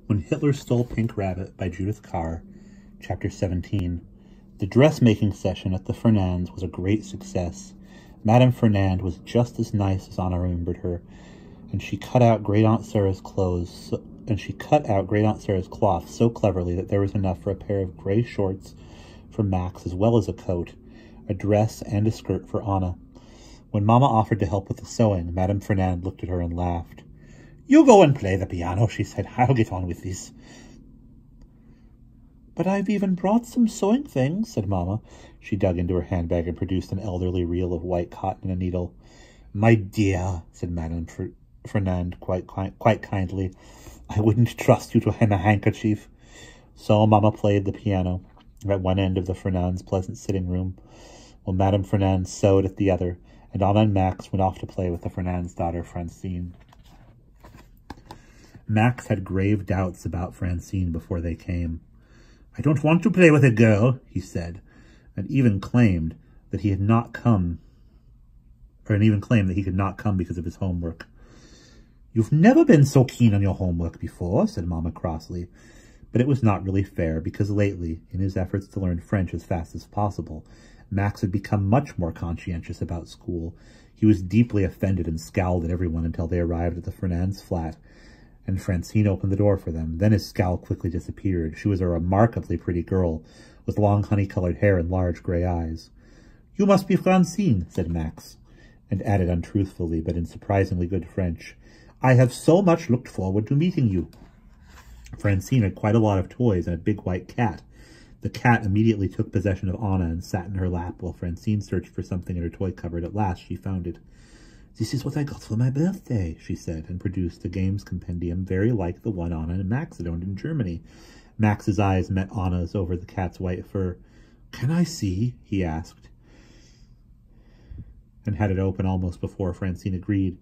When Hitler Stole Pink Rabbit by Judith Kerr, Chapter 17. The dressmaking session at the Fernandes was a great success. Madame Fernand was just as nice as Anna remembered her, and she cut out Great Aunt Sarah's cloth so cleverly that there was enough for a pair of gray shorts for Max, as well as a coat, a dress, and a skirt for Anna. When Mamma offered to help with the sewing, Madame Fernand looked at her and laughed. "You go and play the piano," she said. "I'll get on with this." "But I've even brought some sewing things," said Mamma. She dug into her handbag and produced an elderly reel of white cotton and a needle. "My dear," said Madame Fernand quite kindly, "I wouldn't trust you to hem a handkerchief." So Mamma played the piano at one end of the Fernandes' pleasant sitting room, while Madame Fernand sewed at the other, and Anna and Max went off to play with the Fernandes' daughter, Francine. Max had grave doubts about Francine before they came. "I don't want to play with a girl," he said, and even claimed that he could not come because of his homework. "You've never been so keen on your homework before," said Mamma crossly. But it was not really fair, because lately, in his efforts to learn French as fast as possible, Max had become much more conscientious about school. He was deeply offended and scowled at everyone until they arrived at the Fernandes' flat, and Francine opened the door for them. Then his scowl quickly disappeared. She was a remarkably pretty girl, with long honey-colored hair and large gray eyes. "You must be Francine," said Max, and added untruthfully, but in surprisingly good French, "I have so much looked forward to meeting you." Francine had quite a lot of toys and a big white cat. The cat immediately took possession of Anna and sat in her lap while Francine searched for something in her toy cupboard. At last she found it. "This is what I got for my birthday," she said, and produced a games compendium very like the one Anna and Max had owned in Germany. Max's eyes met Anna's over the cat's white fur. "Can I see?" he asked, and had it open almost before Francine agreed.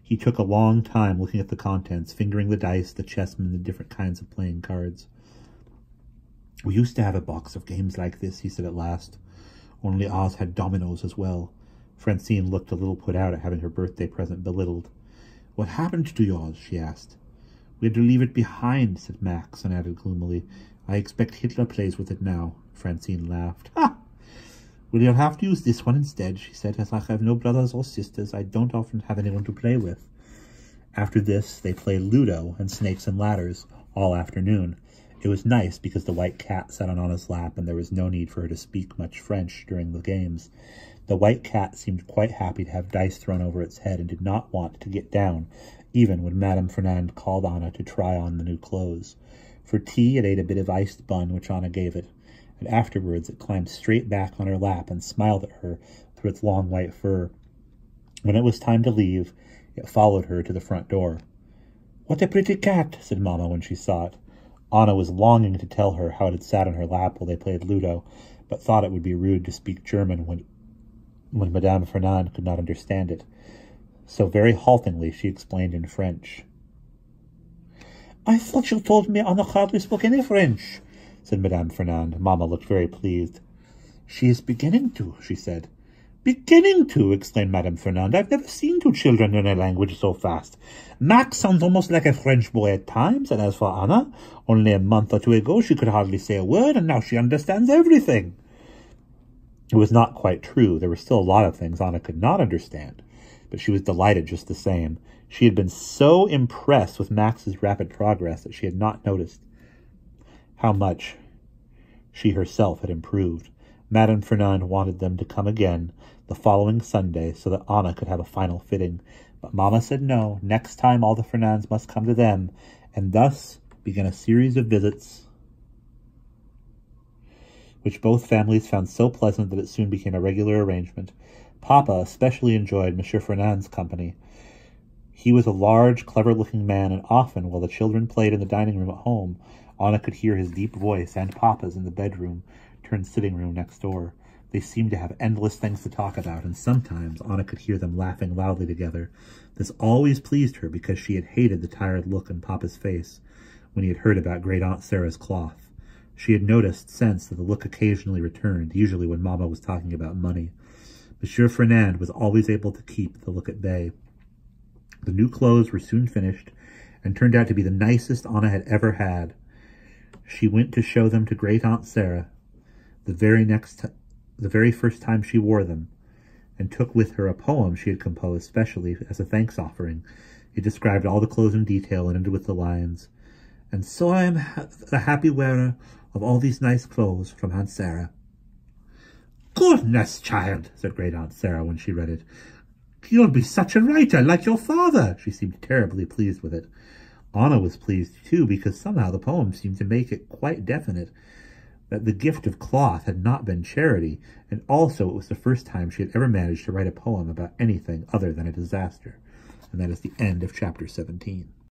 He took a long time looking at the contents, fingering the dice, the chessmen, and the different kinds of playing cards. "We used to have a box of games like this," he said at last. "Only ours had dominoes as well." Francine looked a little put out at having her birthday present belittled. "What happened to yours?" she asked. "We had to leave it behind," said Max, and added gloomily, "I expect Hitler plays with it now." Francine laughed. "Ha! Well, you'll have to use this one instead," she said. "As I have no brothers or sisters, I don't often have anyone to play with." After this, they played Ludo and Snakes and Ladders all afternoon. It was nice because the white cat sat on Anna's lap and there was no need for her to speak much French during the games. The white cat seemed quite happy to have dice thrown over its head and did not want to get down, even when Madame Fernand called Anna to try on the new clothes. For tea, it ate a bit of iced bun, which Anna gave it, and afterwards it climbed straight back on her lap and smiled at her through its long white fur. When it was time to leave, it followed her to the front door. "What a pretty cat," said Mamma when she saw it. Anna was longing to tell her how it had sat on her lap while they played Ludo, but thought it would be rude to speak German when Madame Fernand could not understand it. So very haltingly she explained in French. "I thought you told me Anna hardly spoke any French," said Madame Fernand. Mamma looked very pleased. "She is beginning to," she said. "Beginning to!" exclaimed Madame Fernand. "I've never seen two children learn a language so fast. Max sounds almost like a French boy at times, and as for Anna, only a month or two ago she could hardly say a word, and now she understands everything." It was not quite true. There were still a lot of things Anna could not understand, but she was delighted just the same. She had been so impressed with Max's rapid progress that she had not noticed how much she herself had improved. Madame Fernand wanted them to come again the following Sunday so that Anna could have a final fitting, but Mamma said no. Next time all the Fernandes must come to them, and thus began a series of visits which both families found so pleasant that it soon became a regular arrangement. Papa especially enjoyed Monsieur Fernand's company. He was a large, clever-looking man, and often, while the children played in the dining room at home, Anna could hear his deep voice and Papa's in the bedroom, turned sitting room next door. They seemed to have endless things to talk about, and sometimes Anna could hear them laughing loudly together. This always pleased her, because she had hated the tired look in Papa's face when he had heard about Great Aunt Sarah's cloth. She had noticed since that the look occasionally returned, usually when Mamma was talking about money. Monsieur Fernand was always able to keep the look at bay. The new clothes were soon finished, and turned out to be the nicest Anna had ever had. She went to show them to Great Aunt Sarah the very first time she wore them, and took with her a poem she had composed specially as a thanks offering. It described all the clothes in detail and ended with the lines, "And so I am the happy wearer of all these nice clothes from Aunt Sarah." "Goodness, child," said Great Aunt Sarah when she read it. "You'll be such a writer like your father." She seemed terribly pleased with it. Anna was pleased too, because somehow the poem seemed to make it quite definite that the gift of cloth had not been charity, and also it was the first time she had ever managed to write a poem about anything other than a disaster. And that is the end of chapter 17.